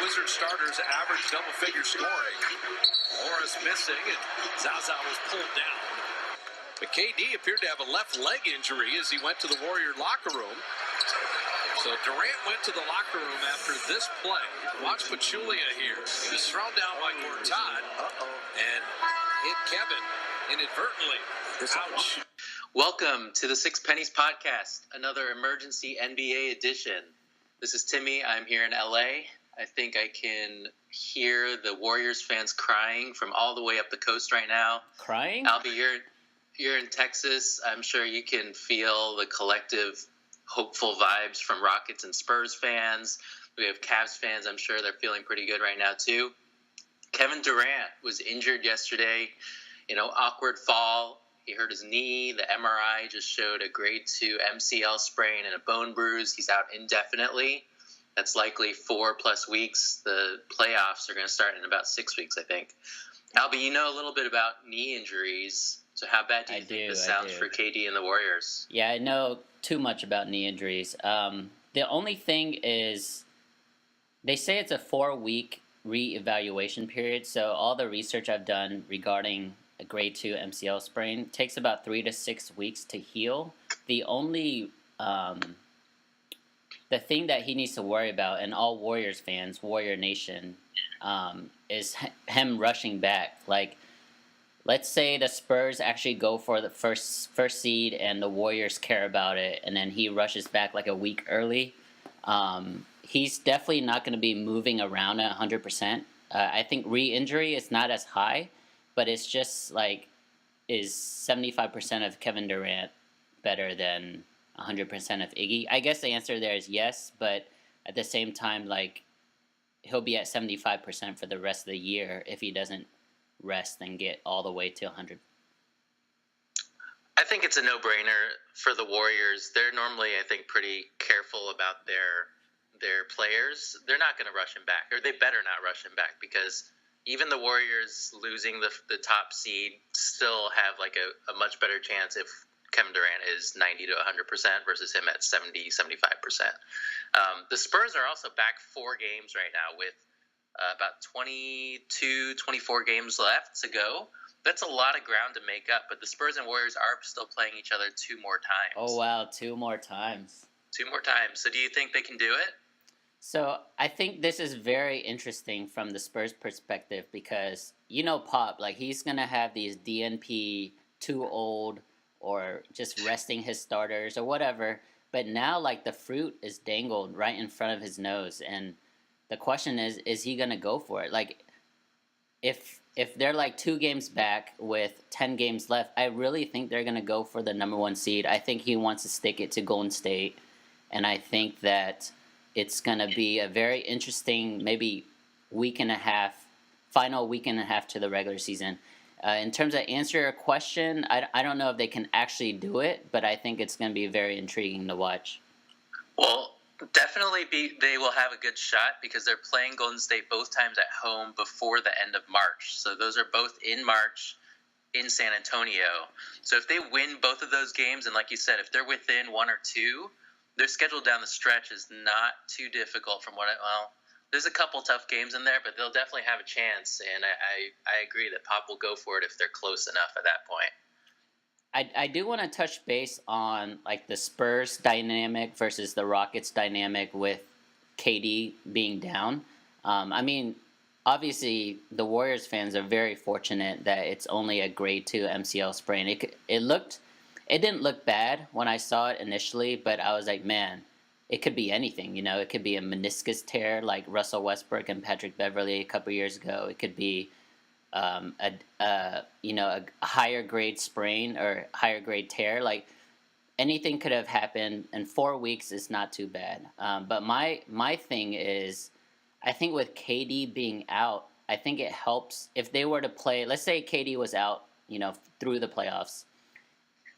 Wizards starters average double-figure scoring. Morris missing, and Zaza was pulled down. But KD appeared to have a left leg injury as he went to the Warrior locker room. So Durant went to the locker room after this play. Watch Pachulia here. He was thrown down by Gortat and hit Kevin inadvertently. Ouch. Welcome to the Six Pennies podcast, another emergency NBA edition. This is Timmy. I'm here in LA. I think I can hear the Warriors fans crying from all the way up the coast right now. Crying? Alby, you're in Texas. I'm sure you can feel the collective hopeful vibes from Rockets and Spurs fans. We have Cavs fans. I'm sure they're feeling pretty good right now too. Kevin Durant was injured yesterday. Awkward fall. He hurt his knee. The MRI just showed a grade 2 MCL sprain and a bone bruise. He's out indefinitely. That's likely 4+ weeks. The playoffs are going to start in about 6 weeks, I think. Alby, you know a little bit about knee injuries. So how bad do you think this sounds for KD and the Warriors? Yeah, I know too much about knee injuries. The only thing is they say it's a 4-week reevaluation period. So all the research I've done regarding a grade 2 MCL sprain takes about 3 to 6 weeks to heal. The only the thing that he needs to worry about, and all Warriors fans, Warrior Nation, is him rushing back. Like, let's say the Spurs actually go for the first seed and the Warriors care about it, and then he rushes back like a week early. He's definitely not going to be moving around at 100%. I think re-injury is not as high, but it's just like, is 75% of Kevin Durant better than 100% of Iggy? I guess the answer there is yes, but at the same time, like, he'll be at 75% for the rest of the year if he doesn't rest and get all the way to 100. I think it's a no-brainer for the Warriors. They're normally, I think, pretty careful about their players. They're not going to rush him back, or they better not rush him back, because even the Warriors losing the top seed still have like a much better chance if Kevin Durant is 90 to 100% versus him at 70, 75%. The Spurs are also back 4 games right now with about 22, 24 games left to go. That's a lot of ground to make up, but the Spurs and Warriors are still playing each other 2 more times. Oh, wow, 2 more times. 2 more times. So do you think they can do it? So I think this is very interesting from the Spurs perspective because, Pop, like, he's going to have these DNP too old or just resting his starters or whatever. But now, like, the fruit is dangled right in front of his nose. And the question is he going to go for it? Like, if they're like 2 games back with 10 games left, I really think they're going to go for the number 1 seed. I think he wants to stick it to Golden State. And I think that it's going to be a very interesting maybe final week and a half to the regular season. In terms of answer your question, I don't know if they can actually do it, but I think it's going to be very intriguing to watch. Well, definitely they will have a good shot because they're playing Golden State both times at home before the end of March. So those are both in March in San Antonio. So if they win both of those games, and like you said, if they're within 1 or 2, their schedule down the stretch is not too difficult there's a couple tough games in there, but they'll definitely have a chance, and I agree that Pop will go for it if they're close enough at that point. I do want to touch base on like the Spurs dynamic versus the Rockets dynamic with KD being down. Obviously the Warriors fans are very fortunate that it's only a grade 2 MCL sprain. It didn't look bad when I saw it initially, but I was like, man, it could be anything. It could be a meniscus tear like Russell Westbrook and Patrick Beverley a couple years ago. It could be a higher grade sprain or higher grade tear. Like, anything could have happened, and 4 weeks is not too bad. But my thing is, I think with KD being out, I think it helps if they were to play. Let's say KD was out, through the playoffs.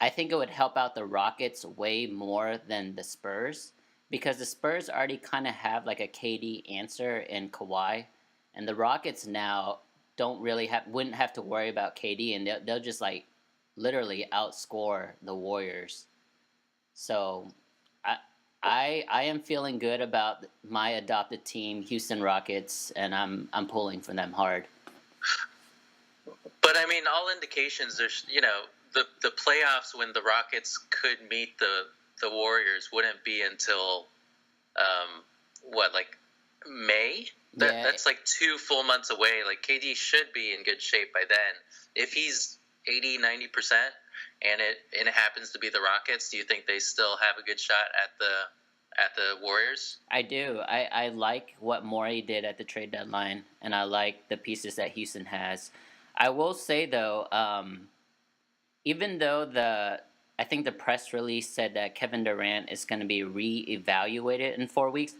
I think it would help out the Rockets way more than the Spurs because the Spurs already kind of have like a KD answer in Kawhi, and the Rockets now wouldn't have to worry about KD, and they'll just like literally outscore the Warriors. So I am feeling good about my adopted team, Houston Rockets, and I'm pulling for them hard. But I mean, all indications there's the playoffs when the Rockets could meet the Warriors wouldn't be until like May. That's like 2 full months away. Like KD should be in good shape by then. If he's 80-90% and it happens to be the Rockets, do you think they still have a good shot at the Warriors? I do. I like what Morey did at the trade deadline, and I like the pieces that Houston has. I will say though, even though I think the press release said that Kevin Durant is going to be reevaluated in 4 weeks.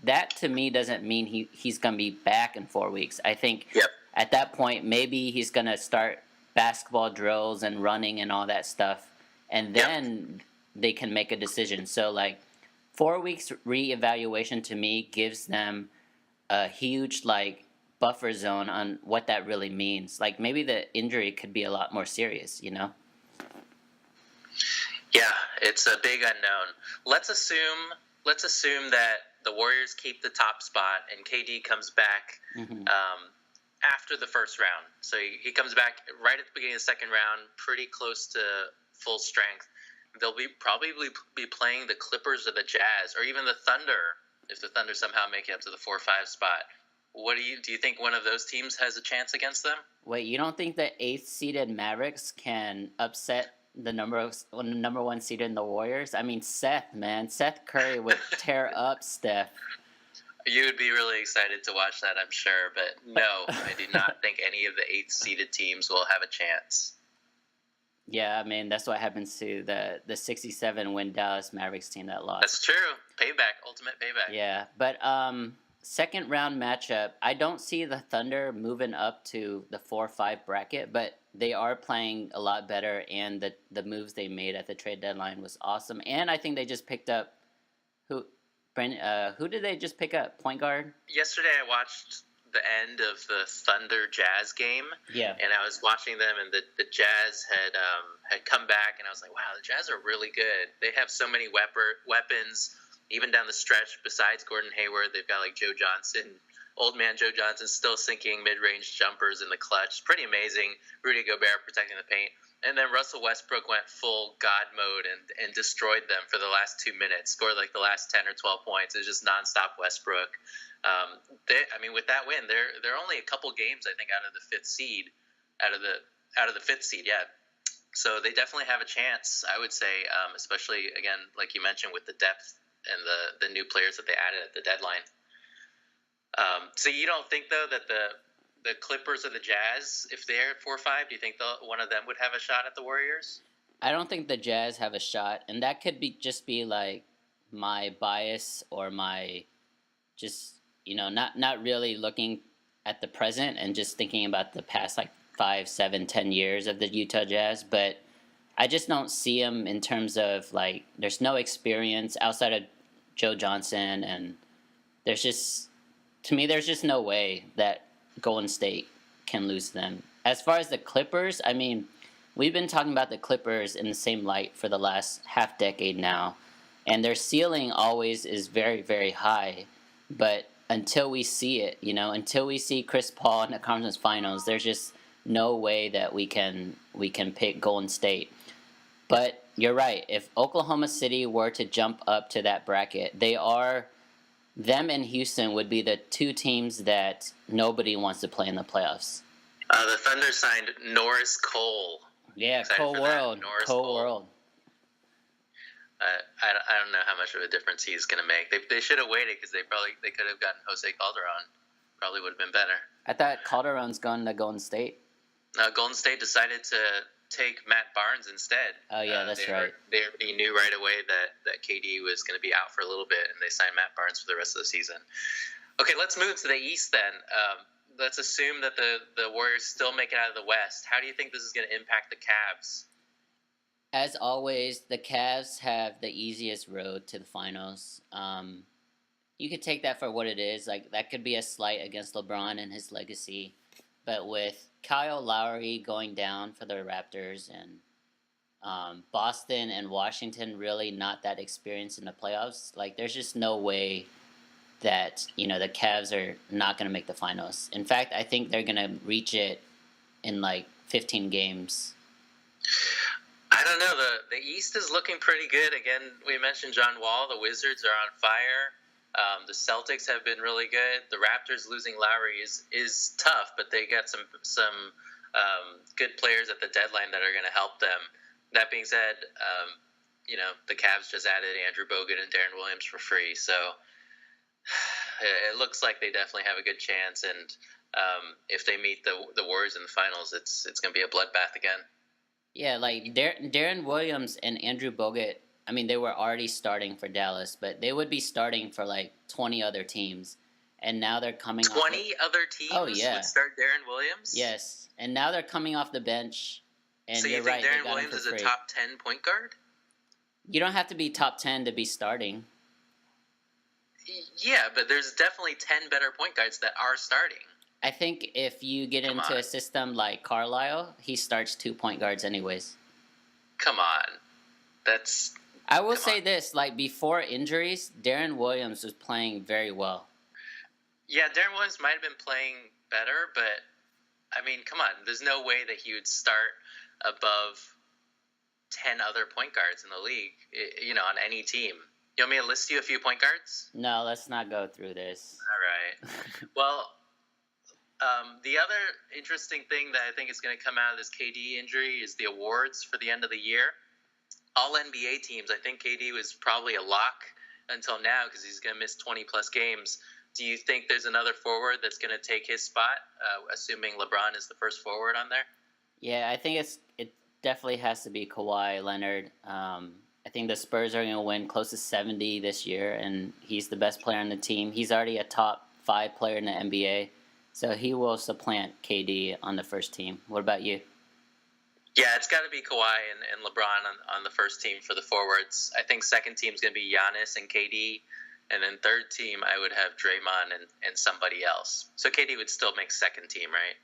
That to me doesn't mean he's going to be back in 4 weeks. I think at that point maybe he's going to start basketball drills and running and all that stuff, and then they can make a decision. So like 4 weeks reevaluation to me gives them a huge like buffer zone on what that really means. Like maybe the injury could be a lot more serious, you know? Yeah, it's a big unknown. Let's assume that the Warriors keep the top spot and KD comes back after the first round. So he comes back right at the beginning of the second round, pretty close to full strength. They'll probably be playing the Clippers or the Jazz or even the Thunder if the Thunder somehow make it up to the 4-5 spot. What do you think one of those teams has a chance against them? Wait, you don't think the 8th seeded Mavericks can upset the number one seed in the Warriors? I mean, Seth Curry would tear up Steph. You would be really excited to watch that, I'm sure. But no, I do not think any of the 8th seeded teams will have a chance. Yeah, I mean, that's what happens to the 67 win Dallas Mavericks team that lost. That's true. Payback, ultimate payback. Yeah, but second round matchup, I don't see the Thunder moving up to the 4-5 bracket, but they are playing a lot better, and the moves they made at the trade deadline was awesome. And I think they just picked up who did they just pick up? Point guard? Yesterday I watched the end of the Thunder Jazz game. Yeah. And I was watching them, and the Jazz had come back, and I was like, wow, the Jazz are really good. They have so many weapons, even down the stretch. Besides Gordon Hayward, they've got like Joe Johnson. Old man Joe Johnson still sinking mid-range jumpers in the clutch. Pretty amazing. Rudy Gobert protecting the paint. And then Russell Westbrook went full God mode and destroyed them for the last 2 minutes. Scored like the last 10 or 12 points. It was just nonstop Westbrook. With that win, they're only a couple games, I think, out of the fifth seed. Out of the fifth seed, yeah. So they definitely have a chance, I would say, especially again, like you mentioned, with the depth and the new players that they added at the deadline. So you don't think though that the Clippers or the Jazz, if they're 4-5, do you think one of them would have a shot at the Warriors? I don't think the Jazz have a shot, and that could just be like my bias or my just not really looking at the present and just thinking about the past like 5, 7, 10 years of the Utah Jazz, but I just don't see them in terms of like there's no experience outside of Joe Johnson, and there's just no way that Golden State can lose them. As far as the Clippers, I mean, we've been talking about the Clippers in the same light for the last half decade now, and their ceiling always is very, very high, but until we see it, until we see Chris Paul in the conference finals, there's just no way that we can pick Golden State. But you're right. If Oklahoma City were to jump up to that bracket, them and Houston would be the two teams that nobody wants to play in the playoffs. The Thunder signed Norris Cole. Yeah, Cole World. I don't know how much of a difference he's going to make. They should have waited because they could have gotten Jose Calderon. Probably would have been better. I thought Calderon's going to Golden State. Golden State decided to take Matt Barnes instead. Oh yeah, that's right. They knew right away that KD was going to be out for a little bit, and they signed Matt Barnes for the rest of the season. Okay, let's move to the East then. Let's assume that the Warriors still make it out of the West. How do you think this is going to impact the Cavs? As always, the Cavs have the easiest road to the finals. You could take that for what it is. Like that could be a slight against LeBron and his legacy, but with Kyle Lowry going down for the Raptors and Boston and Washington really not that experienced in the playoffs. Like, there's just no way that the Cavs are not going to make the finals. In fact, I think they're going to reach it in like 15 games. I don't know. The East is looking pretty good. Again, we mentioned John Wall. The Wizards are on fire. The Celtics have been really good. The Raptors losing Lowry is tough, but they got some good players at the deadline that are going to help them. That being said, the Cavs just added Andrew Bogut and Darren Williams for free, so it looks like they definitely have a good chance. And if they meet the Warriors in the finals, it's going to be a bloodbath again. Yeah, like Darren Williams and Andrew Bogut. I mean, they were already starting for Dallas, but they would be starting for like 20 other teams, and now they're coming. 20 other teams would start Darren Williams. Yes, and now they're coming off the bench. And so you think Darren Williams is a top 10 point guard? You don't have to be top 10 to be starting. Yeah, but there's definitely 10 better point guards that are starting. I think if you get into a system like Carlisle, he starts 2 point guards anyways. Come on. I will say this, like before injuries, Darren Williams was playing very well. Yeah, Darren Williams might have been playing better, but I mean, come on. There's no way that he would start above 10 other point guards in the league, on any team. You want me to list you a few point guards? No, let's not go through this. All right. Well, the other interesting thing that I think is going to come out of this KD injury is the awards for the end of the year. All NBA teams, I think KD was probably a lock until now because he's going to miss 20-plus games. Do you think there's another forward that's going to take his spot, assuming LeBron is the first forward on there? Yeah, I think it definitely has to be Kawhi Leonard. I think the Spurs are going to win close to 70 this year, and he's the best player on the team. He's already a top 5 player in the NBA, so he will supplant KD on the first team. What about you? Yeah, it's got to be Kawhi and LeBron on the first team for the forwards. I think second team is going to be Giannis and KD. And then third team, I would have Draymond and somebody else. So KD would still make second team, right?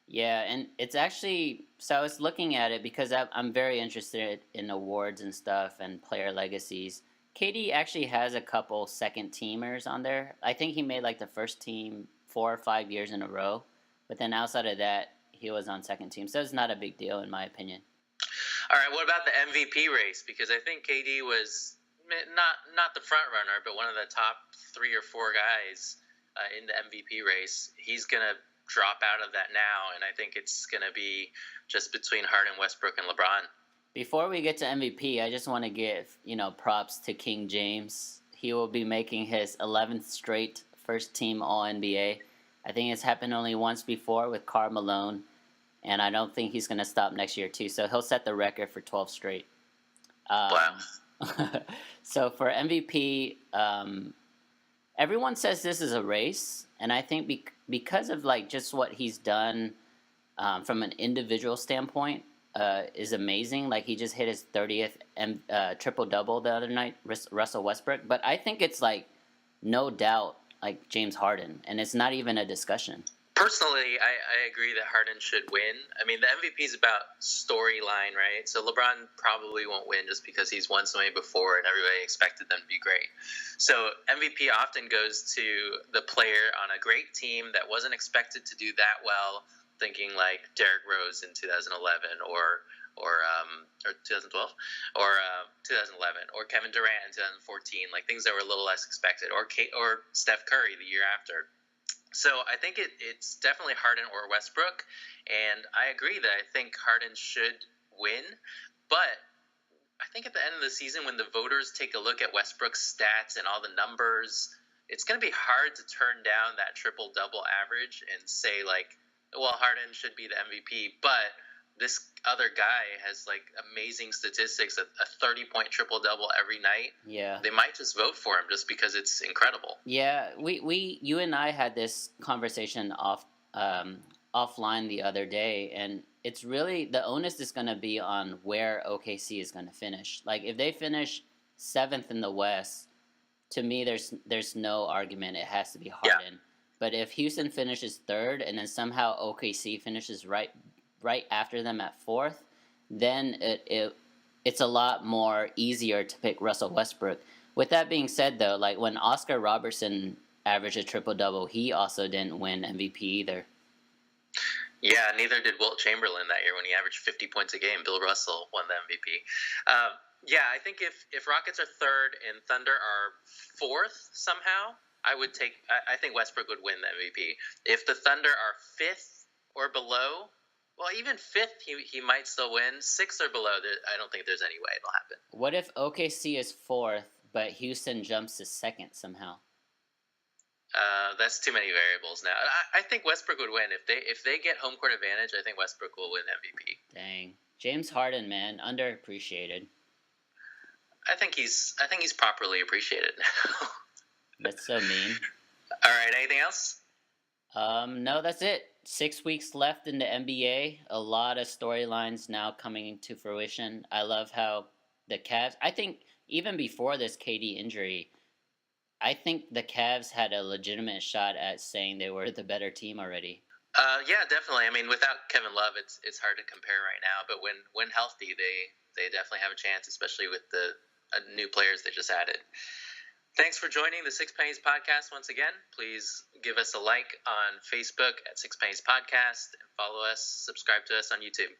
Yeah, and it's actually, so I was looking at it because I'm very interested in awards and stuff and player legacies. KD actually has a couple second teamers on there. I think he made like the first team 4 or 5 years in a row. But then outside of that, he was on second team. So it's not a big deal in my opinion. All right, what about the MVP race? Because I think KD was not the front runner, but one of the top 3 or 4 guys in the MVP race. He's going to drop out of that now, and I think it's going to be just between Harden, Westbrook, and LeBron. Before we get to MVP, I just want to give props to King James. He will be making his 11th straight first team All-NBA. I think it's happened only once before with Karl Malone, and I don't think he's going to stop next year too. So he'll set the record for 12 straight. Wow. So for MVP, everyone says this is a race, and I think because of like just what he's done from an individual standpoint is amazing. Like he just hit his 30th triple-double the other night, Russell Westbrook. But I think it's like no doubt like James Harden, and it's not even a discussion. Personally, I agree that Harden should win. I mean, the MVP is about storyline, right? So LeBron probably won't win just because he's won so many before and everybody expected them to be great. So MVP often goes to the player on a great team that wasn't expected to do that well, thinking like Derrick Rose in 2011 or 2012 or 2011 or Kevin Durant in 2014, like things that were a little less expected, or Steph Curry the year after. So I think it's definitely Harden or Westbrook, and I agree that I think Harden should win, but I think at the end of the season when the voters take a look at Westbrook's stats and all the numbers, it's going to be hard to turn down that triple-double average and say, like, well, Harden should be the MVP, but this other guy has, like, amazing statistics, a 30-point triple-double every night. Yeah. They might just vote for him just because it's incredible. Yeah, you and I had this conversation offline the other day, and it's really, the onus is going to be on where OKC is going to finish. Like, if they finish 7th in the West, to me, there's no argument. It has to be Harden. Yeah. But if Houston finishes 3rd and then somehow OKC finishes right after them at 4th, then it's a lot more easier to pick Russell Westbrook. With that being said, though, like when Oscar Robertson averaged a triple double, he also didn't win MVP either. Yeah, neither did Wilt Chamberlain that year when he averaged 50 points a game. Bill Russell won the MVP. Yeah, I think if Rockets are third and Thunder are fourth somehow, I think Westbrook would win the MVP. If the Thunder are fifth or below, well, even fifth, he might still win. Sixth or below, I don't think there's any way it'll happen. What if OKC is fourth, but Houston jumps to second somehow? That's too many variables now. I think Westbrook would win if they get home court advantage. I think Westbrook will win MVP. Dang, James Harden, man, underappreciated. I think he's properly appreciated. That's so mean. All right, anything else? No, that's it. 6 weeks left in the NBA. A lot of storylines now coming to fruition. I love how the Cavs, I think even before this KD injury, I think the Cavs had a legitimate shot at saying they were the better team already. Yeah, definitely. I mean, without Kevin Love, it's hard to compare right now. But when healthy, they definitely have a chance, especially with the new players they just added. Thanks for joining the Six Pennies Podcast once again. Please give us a like on Facebook at Six Pennies Podcast and follow us, subscribe to us on YouTube.